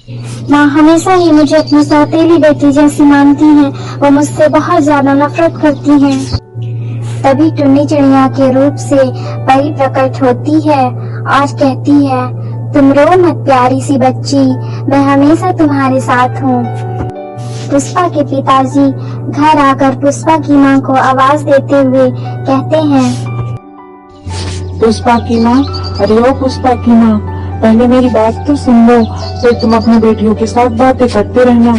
माँ हमेशा ही मुझे अपनी सौतेली बेटी जैसी मानती हैं। वो मुझसे बहुत ज्यादा नफरत करती हैं। तभी टुन्नी चिड़िया के रूप से परी प्रकट होती है। आज कहती है, तुम रो मत प्यारी सी बच्ची, मैं हमेशा तुम्हारे साथ हूँ। पुष्पा के पिताजी घर आकर पुष्पा की माँ को आवाज देते हुए कहते हैं, पुष्पा की माँ, अरे ओ पुष्पा की माँ, पहले मेरी बात तो सुन लो, फिर तुम अपनी बेटियों के साथ बातें करते रहना।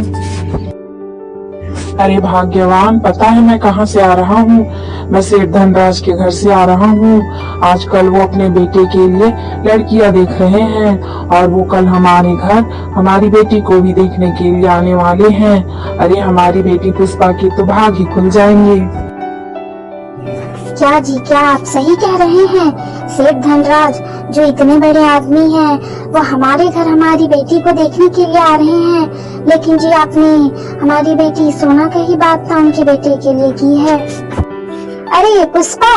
अरे भाग्यवान, पता है मैं कहाँ से आ रहा हूँ? मैं सेठ धनराज के घर से आ रहा हूँ। आजकल वो अपने बेटे के लिए लड़कियां देख रहे हैं और वो कल हमारे घर हमारी बेटी को भी देखने के लिए आने वाले हैं। अरे हमारी बेटी पुष्पा की तो भाग ही खुल जाएंगे। क्या जी, क्या आप सही कह रहे हैं? सेठ धनराज जो इतने बड़े आदमी हैं, वो हमारे घर हमारी बेटी को देखने के लिए आ रहे हैं। लेकिन जी आपने हमारी बेटी सोना का ही बात तो उनके बेटे के लिए की है। अरे पुष्पा,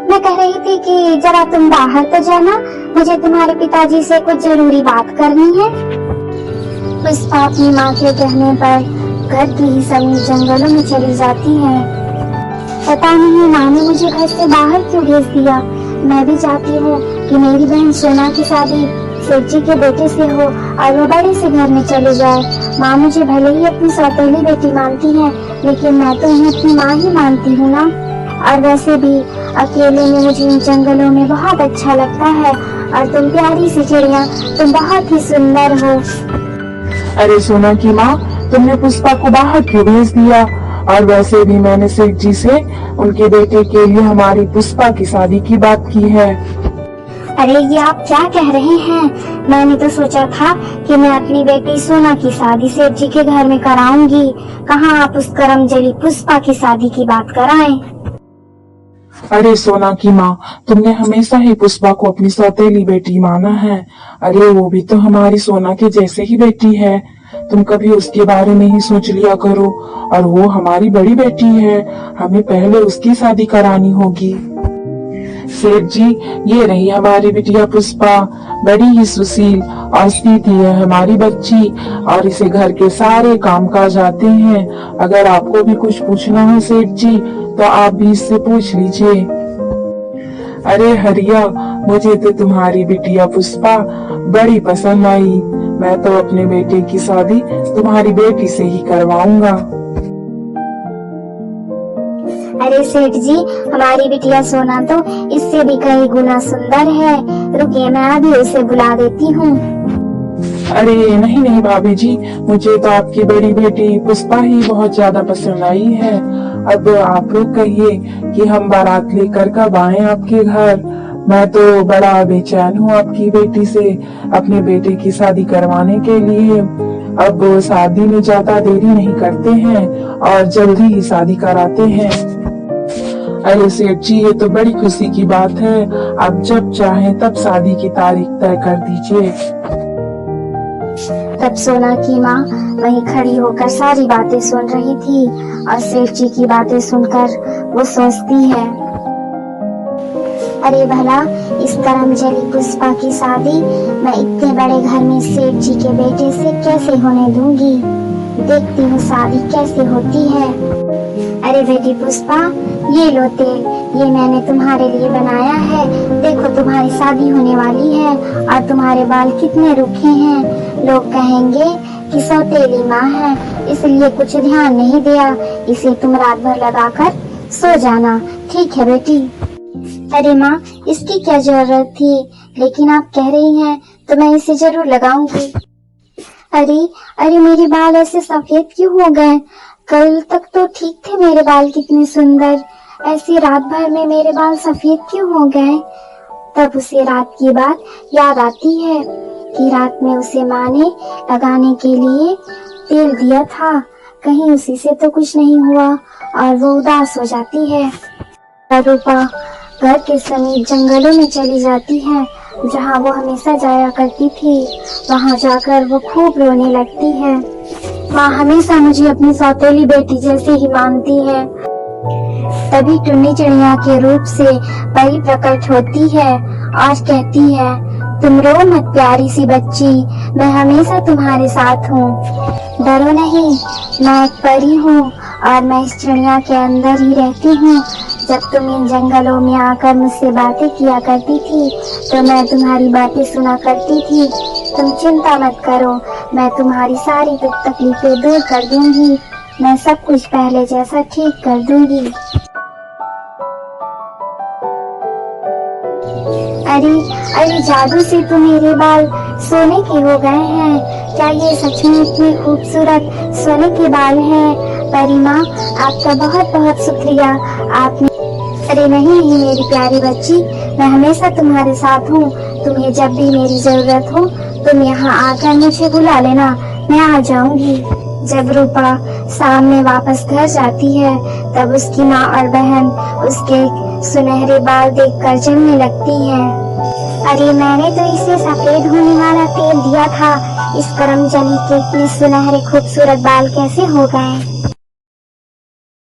मैं कह रही थी कि जरा तुम बाहर तो जाना, मुझे तुम्हारे पिताजी से कुछ जरूरी बात करनी है। पुष्पा अपनी माँ के कहने पर घर की ही समीप जंगलों में चली जाती है। पता नहीं माँ ने मुझे घर से बाहर क्यों भेज दिया। मैं भी चाहती हूँ कि मेरी बहन सोना की शादी सेठ जी के बेटे से हो और वो बड़े से घर में चले जाए। माँ मुझे भले ही अपनी सौतेली बेटी मानती है, लेकिन मैं तो उन्हें अपनी माँ ही मानती हूँ ना। और वैसे भी अकेले में मुझे इन जंगलों में बहुत अच्छा लगता है। और तुम प्यारी सी चिड़िया, तुम बहुत ही सुंदर हो। अरे सोना की माँ, तुमने पुष्पा को बाहर क्यों भेज दिया? और वैसे भी मैंने सेठ जी से उनके बेटे के लिए हमारी पुष्पा की शादी की बात की है। अरे ये आप क्या कह रहे हैं? मैंने तो सोचा था कि मैं अपनी बेटी सोना की शादी सेठ जी के घर में कराऊंगी। कहाँ आप उस करमजली पुष्पा की शादी की बात कराएं। अरे सोना की माँ, तुमने हमेशा ही पुष्पा को अपनी सौतेली बेटी माना है। अरे वो भी तो हमारी सोना के जैसे ही बेटी है। तुम कभी उसके बारे में ही सोच लिया करो। और वो हमारी बड़ी बेटी है, हमें पहले उसकी शादी करानी होगी। सेठ जी, ये रही हमारी बिटिया पुष्पा, बड़ी ही सुशील और सीधी है हमारी बच्ची, और इसे घर के सारे काम काज आते हैं। अगर आपको भी कुछ पूछना हो सेठ जी, तो आप भी इससे पूछ लीजिए। अरे हरिया, मुझे तो तुम्हारी बिटिया पुष्पा बड़ी पसंद आई। मैं तो अपने बेटे की शादी तुम्हारी बेटी से ही करवाऊंगा। अरे सेठ जी, हमारी बिटिया सोना तो इससे भी कई गुना सुंदर है। रुकिए, मैं अभी उसे बुला देती हूँ। अरे नहीं नहीं भाभी जी, मुझे तो आपकी बड़ी बेटी पुष्पा ही बहुत ज्यादा पसंद आई है। अब आप लोग कहिए कि हम बारात लेकर कब आए आपके घर। मैं तो बड़ा बेचैन हूँ आपकी बेटी से अपने बेटे की शादी करवाने के लिए। अब शादी में ज्यादा देरी नहीं करते हैं और जल्दी ही शादी कराते हैं। अरे सेठ जी, ये तो बड़ी खुशी की बात है। आप जब चाहें तब शादी की तारीख तय कर दीजिए। तब सोना की माँ वहीं खड़ी होकर सारी बातें सुन रही थी और सेठ जी की बातें सुनकर वो सोचती है, अरे भला इस करमजली पुष्पा की शादी मैं इतने बड़े घर में सेठ जी के बेटे से कैसे होने दूंगी। देखती हूँ शादी कैसे होती है। अरे बेटी पुष्पा, ये लो तेल, ये मैंने तुम्हारे लिए बनाया है। देखो तुम्हारी शादी होने वाली है और तुम्हारे बाल कितने रूखे हैं। लोग कहेंगे कि सौतेली माँ है, इसलिए कुछ ध्यान नहीं दिया। इसे तुम रात भर लगाकर सो जाना, ठीक है बेटी। अरे माँ, इसकी क्या जरूरत थी, लेकिन आप कह रही हैं तो मैं इसे जरूर लगाऊंगी। अरे मेरे बाल ऐसे सफेद क्यों हो गए? कल तक तो ठीक थे मेरे बाल कितने सुंदर, ऐसे रात भर में मेरे बाल सफेद क्यों हो गए? तब उसे रात की बात याद आती है कि रात में उसे माँ ने लगाने के लिए तेल दिया था, कहीं उसी से तो कुछ नहीं हुआ, और वो उदास हो जाती है। रूपा घर के समीप जंगलों में चली जाती है, जहाँ वो हमेशा जाया करती थी। वहाँ जाकर वो खूब रोने लगती है। माँ हमेशा मुझे अपनी सौतेली बेटी जैसे ही मानती है। तभी टुन्नी चिड़िया के रूप से परी प्रकट होती है। आज कहती है, तुम रो मत प्यारी सी बच्ची, मैं हमेशा तुम्हारे साथ हूँ। डरो नहीं, मैं एक परी हूँ और मैं इस चिड़िया के अंदर ही रहती हूँ। जब तुम इन जंगलों में आकर मुझसे बातें किया करती थी तो मैं तुम्हारी बातें सुना करती थी। तुम चिंता मत करो, मैं तुम्हारी सारी दुख तकलीफें दूर कर दूंगी। मैं सब कुछ पहले जैसा ठीक कर दूंगी। अरे अरे जादू से तो मेरे बाल सोने के हो गए हैं। क्या ये सच में इतने खूबसूरत सोने के बाल हैं? परी माँ, आपका बहुत बहुत शुक्रिया। आपने अरे नहीं मेरी प्यारी बच्ची, मैं हमेशा तुम्हारे साथ हूँ। तुम्हें जब भी मेरी जरूरत हो तुम यहाँ आकर मुझे बुला लेना, मैं आ जाऊंगी। जब रूपा शाम में वापस घर जाती है तब उसकी माँ और बहन उसके सुनहरे बाल देखकर जलने लगती हैं। अरे मैंने तो इसे सफेद होने वाला तेल दिया था, इस करमजनी के इतने सुनहरे खूबसूरत बाल कैसे हो गए?